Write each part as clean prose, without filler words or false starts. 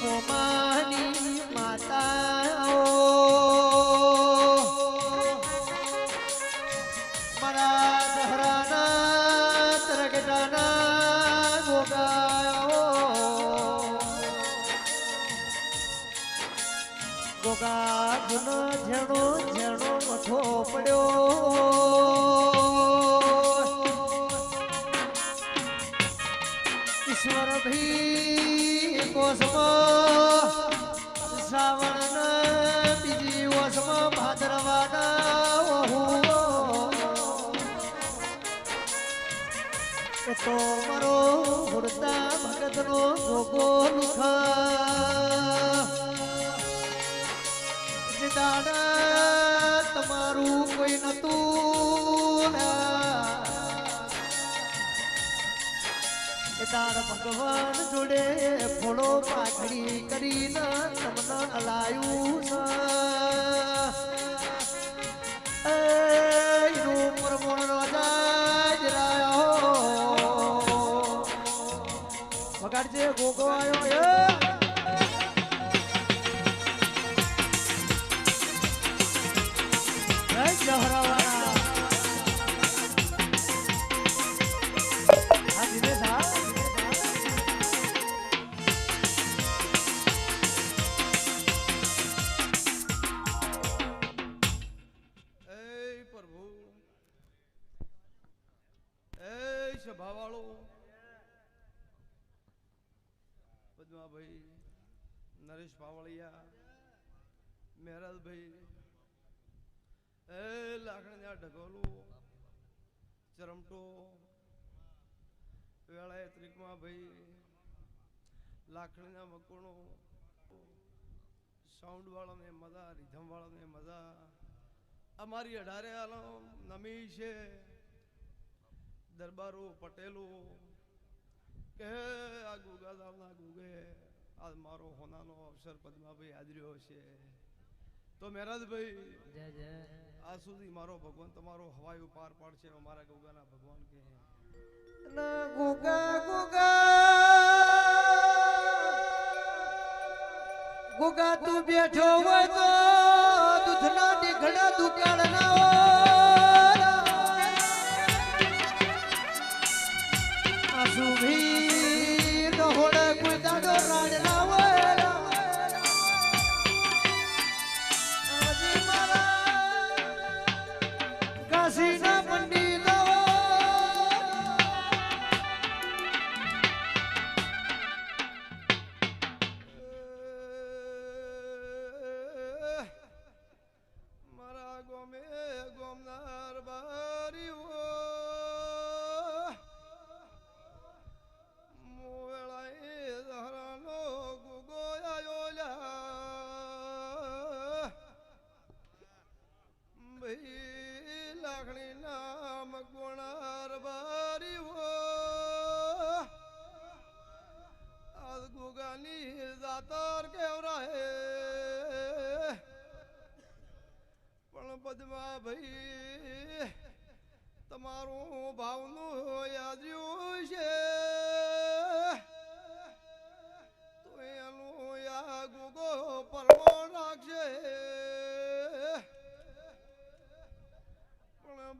મોમાની માતાઓ મારા દહરાના તરગડાના ગોગાઓ ગોગા જૂનો ઝેણો ઝેણો મથો પડ્યો ઈશ્વર ભી કોસમાં શ્રાવણ બીજી ઓસમાં ભાદરવાના એ તો મારો હુડતા ભગતનો જોગો લુખા જે દાડા તમારું કોઈ નતું તાર ભગવાન જોડે ફોડો પાઘડી કરીને તમને હલાયું છે એનું પરમોણ રાજા જ રાયો વગાડજે ગોગો આવ્યો એ જહરાવાળા ભાવાળો પદ્માભાઈ નરેશ પાવળિયા મહેરાજભાઈ એ લાકડીના ઢગોલું ચરમટો વેળાએ ત્રિકમા ભાઈ લાકડીના મકોણો સાઉન્ડ વાળાને મજા રીધમ વાળાને મજા અમારી 18 આલમ નમી છે દરબારો પટેલો કે આ ગુગા દાવના ગુગે આજ મારો હોનાનો અવસર પદ્માભાઈ હાજર્યો છે તો મહેરાજભાઈ આ સુધી મારો ભગવાન તમારો હવાયું પાર પાડશે મારા ગુગાના ભગવાન કે ના ગુગા ગુગા ગુગા તું બેઠો હોય તો દૂધના ડીઘડા દુકાળ ના સુભી ડહોળે કોઈ દાડો રાડ ના હોય હજી મારા કાશીના પંડિતો મારા ગોમે ગોમનાર બારીઓ લાખણી નામ ગુણાર બારીઓ આજ ગુગાની જાતર કેવરાહે પણ પદ્મા ભાઈ તમારું ભાવનું યાદ્યું છે તો એનું યા ગુગો પરમો રાખશે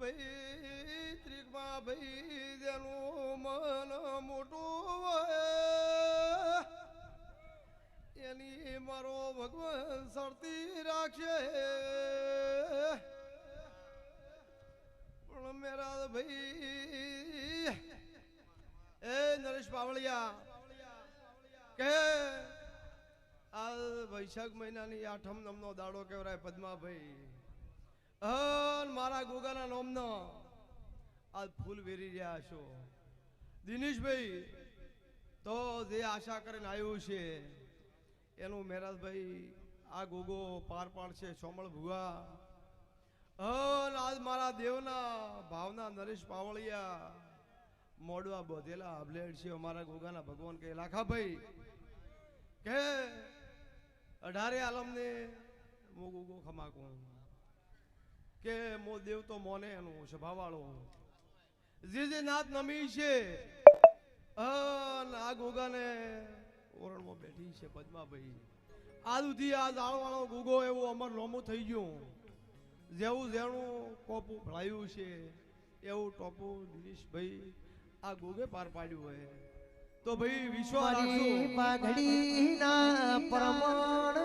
ભાઈ ત્રિકમા ભાઈ જેનું મન મોટું હોય એની મારો ભગવાન શરતી રાખશે પણ મેરા ભાઈ એ નરેશ પાવળિયા કે આ વૈશાખ મહિનાની 8મ નમનો દાડો કહેવાય પદ્માભાઈ મારા ગોગાના નોમનો આજ ફૂલ વેરી રહ્યા છો દિનેશભાઈ તો જે આશા કરીને આવ્યું છે એનું મહેરાજભાઈ આ ગોગો પાર પાડશે સોમળ ભુવા આજ મારા દેવના ભાવના નરેશ પાવળિયા મોડવા બોધેલા અબલેડ છે અમારા ગોગાના ભગવાન કે લાખાભાઈ કે 18 આલમને મો ગોગો ખમાકું કે મો દેવ તો મોને એનું સ્વભાવવાળો જે નાથ નમી છે આ ગોગાને ઓરણમાં બેઠી છે પદ્માભાઈ. આજ સુધી આ દાળવાળો ગુગો એવો અમર લોમું થઈ ગયું. જેવું જેનું કોપું ભળાયું છે એવું ટોપું દિનેશભાઈ આ ગુગે પાર પાડ્યું હોય. તો ભાઈ વિશ્વાસ રાખજો. મારી પાઘડીના પ્રમાણ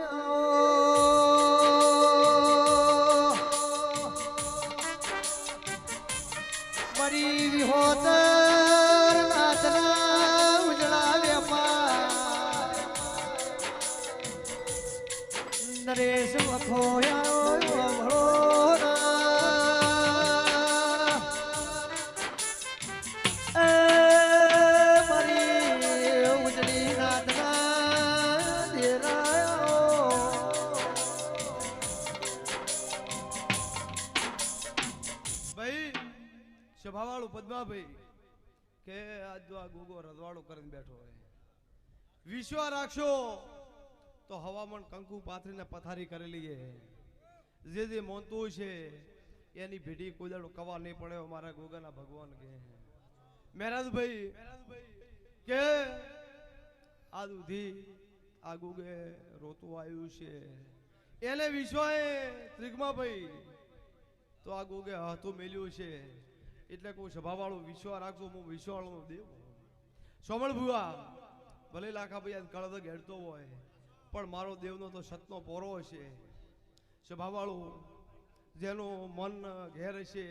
મારી વિહોતર નાથના ઉજળા વેપાર નરેશ વખોયા સભાવાળું પદ્માભાઈ કે આજ જો આ ગોગો રજવાડો કરીને બેઠો હોય. વિશ્વાસ રાખશો તો હવામાન કંકુ પાથરીને પથારી કરેલી છે. જે મોનતું છે એની ભેટી કોઈ દાડો કવા નહીં પડે મારા ગોગાના ભગવાન કે મહેરાજભાઈ કે આજ સુધી આ ગોગે રોતું આવ્યું છે એને વિશ્વાએ ત્રિગમાભાઈ તો આ ગોગે હાથું મેલ્યું છે. એટલે કોઈ સભાવાળો વિશ્વાસ રાખજો. હું વિશ્વાળો દેવ સોમણ ભુવા ભલે લાખા ભાઈ કળદ ઘેડતો હોય પણ મારો દેવનો તો સતનો પોરો હશે. સભાવાળું જેનું મન ઘેર હશે,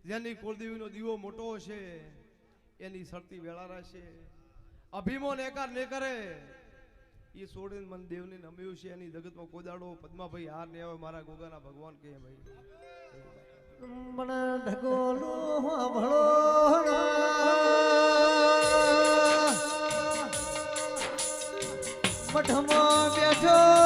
જેની કુળદેવીનો દીવો મોટો હશે એની સરતી વેળા રહેશે. અભિમાન એકાર ને કરે એ છોડીને મન દેવને નમ્યું છે. એની જગતમાં કોદાડો પદ્માભાઈ હાર ને આવે મારા ગોગાના ભગવાન કહે ભાઈ મને ઢગોલો ભળો મઠમાં બેઠો